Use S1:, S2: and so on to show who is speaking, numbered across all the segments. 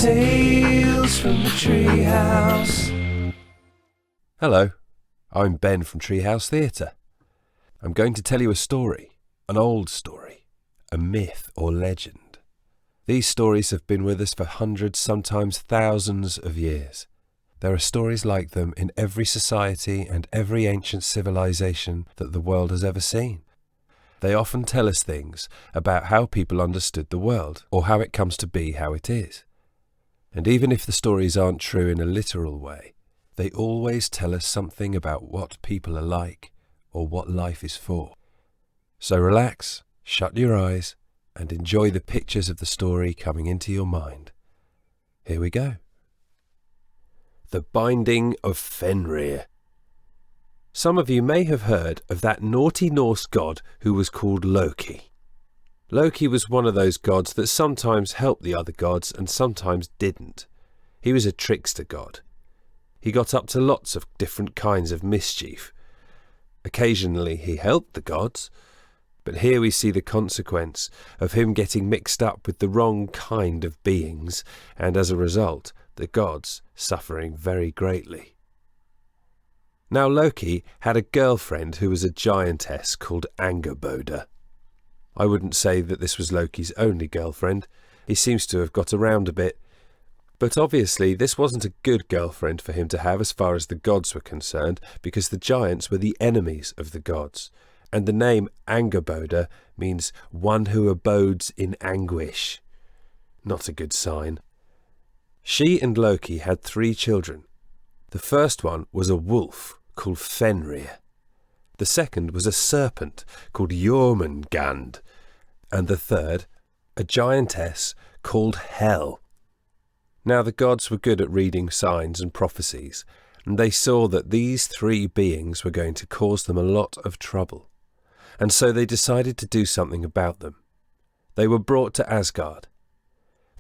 S1: Tales from the Treehouse.
S2: Hello, I'm Ben from Treehouse Theatre. I'm going to tell you a story, an old story, a myth or legend. These stories have been with us for hundreds, sometimes thousands of years. There are stories like them in every society and every ancient civilization that the world has ever seen. They often tell us things about how people understood the world or how it comes to be how it is. And even if the stories aren't true in a literal way, they always tell us something about what people are like or what life is for. So relax, shut your eyes, and enjoy the pictures of the story coming into your mind. Here we go. The Binding of Fenrir. Some of you may have heard of that naughty Norse god who was called Loki. Loki was one of those gods that sometimes helped the other gods and sometimes didn't. He was a trickster god. He got up to lots of different kinds of mischief. Occasionally he helped the gods, but here we see the consequence of him getting mixed up with the wrong kind of beings, and as a result, the gods suffering very greatly. Now Loki had a girlfriend who was a giantess called Angabooa. I wouldn't say that this was Loki's only girlfriend. He seems to have got around a bit. But obviously this wasn't a good girlfriend for him to have as far as the gods were concerned, because the giants were the enemies of the gods. And the name Angabooa means one who abodes in anguish. Not a good sign. She and Loki had 3 children. The first one was a wolf called Fenrir. The second was a serpent called Jormungand, and the third, a giantess called Hel. Now the gods were good at reading signs and prophecies, and they saw that these 3 beings were going to cause them a lot of trouble, and so they decided to do something about them. They were brought to Asgard.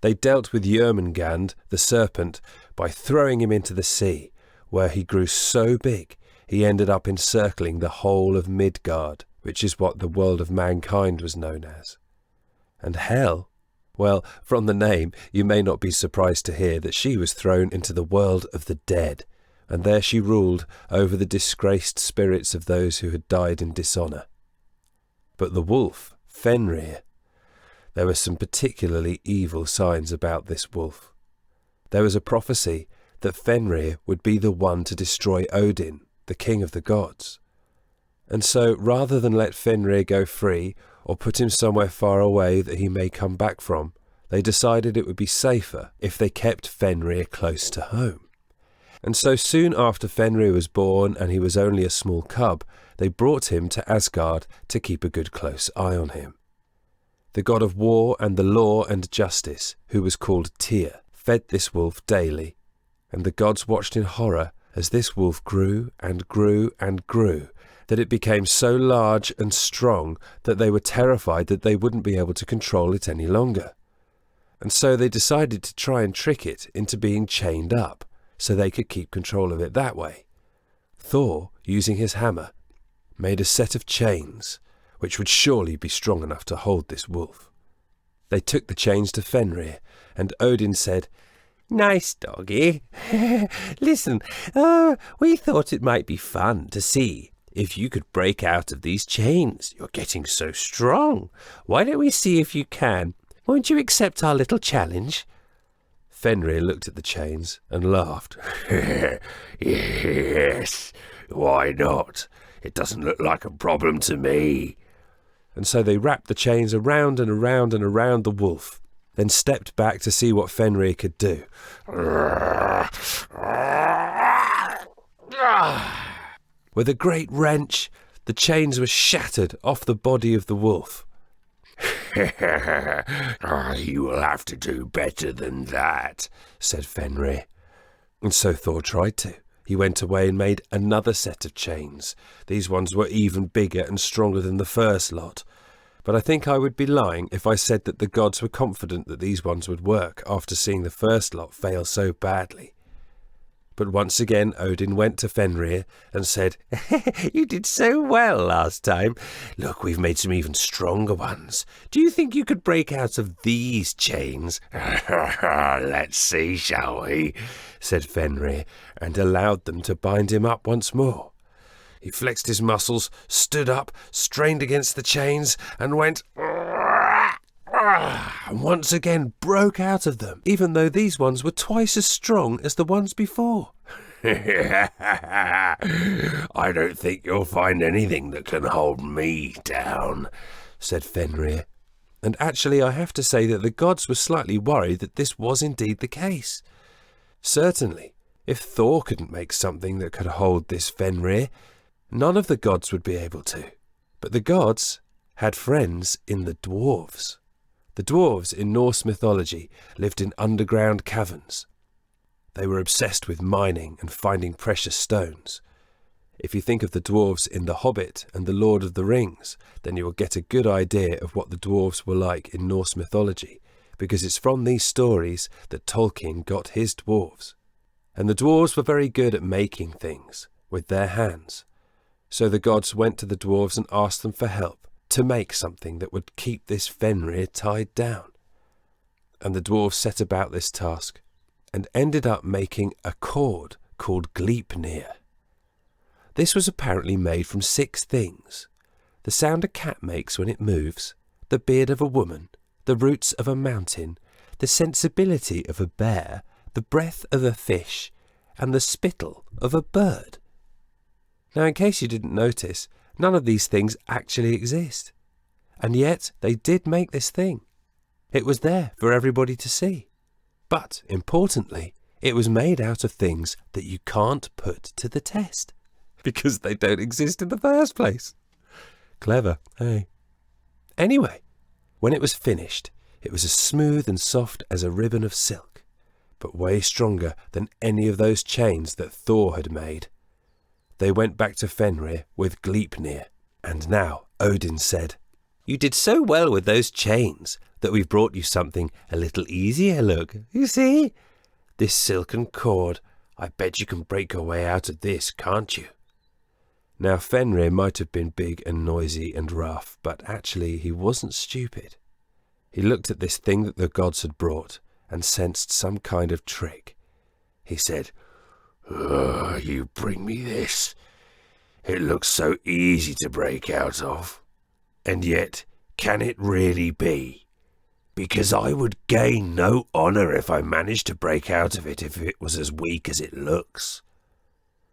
S2: They dealt with Jormungand, the serpent, by throwing him into the sea, where he grew so big he ended up encircling the whole of Midgard, which is what the world of mankind was known as. And Hel, well, from the name, you may not be surprised to hear that she was thrown into the world of the dead, and there she ruled over the disgraced spirits of those who had died in dishonour. But the wolf, Fenrir, there were some particularly evil signs about this wolf. There was a prophecy that Fenrir would be the one to destroy Odin, the king of the gods. And so, rather than let Fenrir go free, or put him somewhere far away that he may come back from, they decided it would be safer if they kept Fenrir close to home. And so soon after Fenrir was born and he was only a small cub, they brought him to Asgard to keep a good close eye on him. The god of war and the law and justice, who was called Tyr, fed this wolf daily, and the gods watched in horror as this wolf grew and grew and grew, that it became so large and strong that they were terrified that they wouldn't be able to control it any longer. And so they decided to try and trick it into being chained up, so they could keep control of it that way. Thor, using his hammer, made a set of chains, which would surely be strong enough to hold this wolf. They took the chains to Fenrir, and Odin said, "Nice doggy. Listen, we thought it might be fun to see if you could break out of these chains. You're getting so strong. Why don't we see if you can? Won't you accept our little challenge?" Fenrir looked at the chains and laughed. "Yes, why not? It doesn't look like a problem to me." And so they wrapped the chains around and around and around the wolf, then stepped back to see what Fenrir could do. With a great wrench, the chains were shattered off the body of the wolf. "You will have to do better than that," said Fenrir. And so Thor tried to. He went away and made another set of chains. These ones were even bigger and stronger than the first lot. But I think I would be lying if I said that the gods were confident that these ones would work after seeing the first lot fail so badly. But once again Odin went to Fenrir and said, "You did so well last time. Look, we've made some even stronger ones. Do you think you could break out of these chains?" "Let's see, shall we?" said Fenrir, and allowed them to bind him up once more. He flexed his muscles, stood up, strained against the chains, and went... and once again broke out of them, even though these ones were twice as strong as the ones before. "I don't think you'll find anything that can hold me down," said Fenrir. And actually I have to say that the gods were slightly worried that this was indeed the case. Certainly, if Thor couldn't make something that could hold this Fenrir, none of the gods would be able to. But the gods had friends in the Dwarves. The Dwarves in Norse mythology lived in underground caverns. They were obsessed with mining and finding precious stones. If you think of the Dwarves in The Hobbit and The Lord of the Rings, then you will get a good idea of what the Dwarves were like in Norse mythology, because it's from these stories that Tolkien got his dwarves. And the dwarves were very good at making things with their hands. So the gods went to the dwarves and asked them for help to make something that would keep this Fenrir tied down. And the dwarves set about this task and ended up making a cord called Gleipnir. This was apparently made from 6 things: the sound a cat makes when it moves, the beard of a woman, the roots of a mountain, the sensibility of a bear, the breath of a fish, and the spittle of a bird. Now, in case you didn't notice, none of these things actually exist. And yet they did make this thing. It was there for everybody to see. But, importantly, it was made out of things that you can't put to the test, because they don't exist in the first place. Clever, eh? Anyway, when it was finished, it was as smooth and soft as a ribbon of silk, but way stronger than any of those chains that Thor had made. They went back to Fenrir with Gleipnir, and now Odin said, "You did so well with those chains that we've brought you something a little easier, look. You see? This silken cord. I bet you can break your way out of this, can't you?" Now Fenrir might have been big and noisy and rough, but actually he wasn't stupid. He looked at this thing that the gods had brought and sensed some kind of trick. He said, "You bring me this. It looks so easy to break out of. And yet, can it really be? Because I would gain no honour if I managed to break out of it if it was as weak as it looks.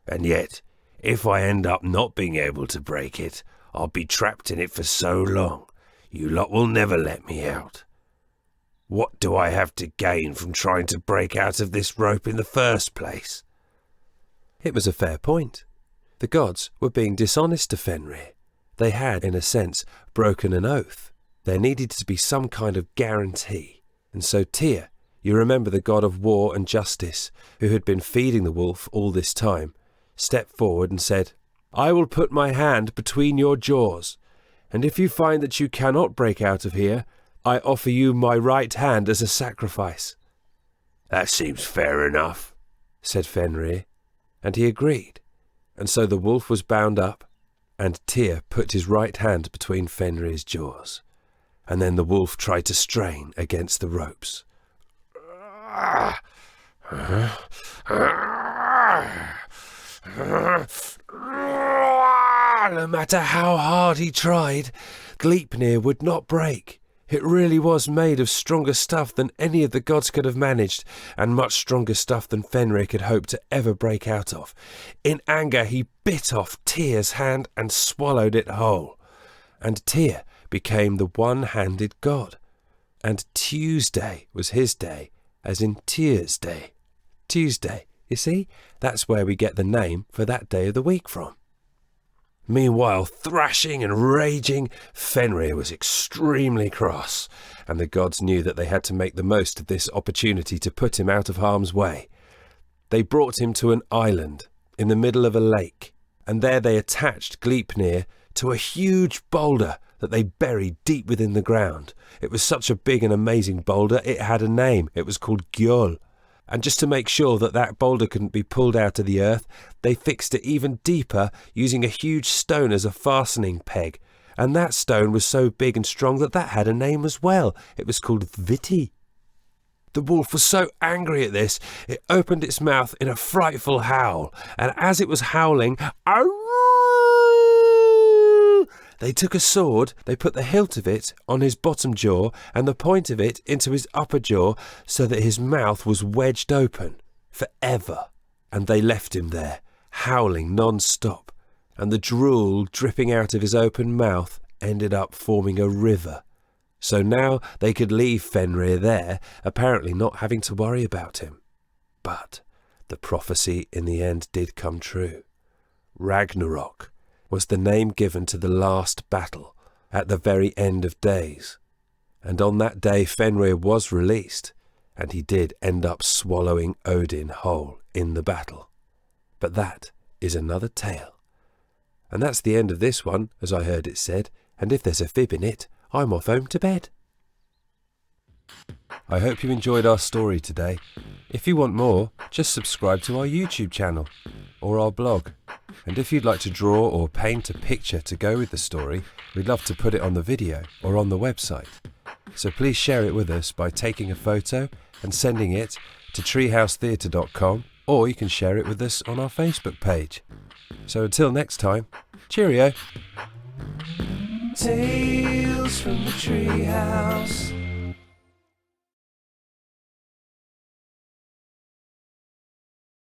S2: And yet, if I end up not being able to break it, I'll be trapped in it for so long, you lot will never let me out. What do I have to gain from trying to break out of this rope in the first place?" It was a fair point. The gods were being dishonest to Fenrir. They had, in a sense, broken an oath. There needed to be some kind of guarantee. And so Tyr, you remember the god of war and justice, who had been feeding the wolf all this time, stepped forward and said, "I will put my hand between your jaws, and if you find that you cannot break out of here, I offer you my right hand as a sacrifice." "That seems fair enough," said Fenrir, and he agreed. And so the wolf was bound up, and Tyr put his right hand between Fenrir's jaws, and then the wolf tried to strain against the ropes. No matter how hard he tried, Gleipnir would not break. It really was made of stronger stuff than any of the gods could have managed, and much stronger stuff than Fenrir could hope to ever break out of. In anger, he bit off Tyr's hand and swallowed it whole. And Tyr became the one-handed god. And Tuesday was his day, as in Tyr's day. Tuesday, you see? That's where we get the name for that day of the week from. Meanwhile, thrashing and raging, Fenrir was extremely cross, and the gods knew that they had to make the most of this opportunity to put him out of harm's way. They brought him to an island in the middle of a lake, and there they attached Gleipnir to a huge boulder that they buried deep within the ground. It was such a big and amazing boulder, it had a name. It was called Gjöll, And just to make sure that that boulder couldn't be pulled out of the earth, they fixed it even deeper using a huge stone as a fastening peg. And that stone was so big and strong that had a name as well. It was called Viti. The wolf was so angry at this, it opened its mouth in a frightful howl, and as it was howling, "Arroo!" They took a sword, they put the hilt of it on his bottom jaw and the point of it into his upper jaw so that his mouth was wedged open forever, and they left him there, howling non-stop, and the drool dripping out of his open mouth ended up forming a river. So now they could leave Fenrir there, apparently not having to worry about him. But the prophecy in the end did come true. Ragnarok was the name given to the last battle at the very end of days. And on that day Fenrir was released, and he did end up swallowing Odin whole in the battle. But that is another tale. And that's the end of this one, as I heard it said, and if there's a fib in it, I'm off home to bed. I hope you enjoyed our story today. If you want more, just subscribe to our YouTube channel or our blog. And if you'd like to draw or paint a picture to go with the story, we'd love to put it on the video or on the website. So please share it with us by taking a photo and sending it to treehousetheatre.com, or you can share it with us on our Facebook page. So until next time, cheerio!
S1: Tales from the Treehouse.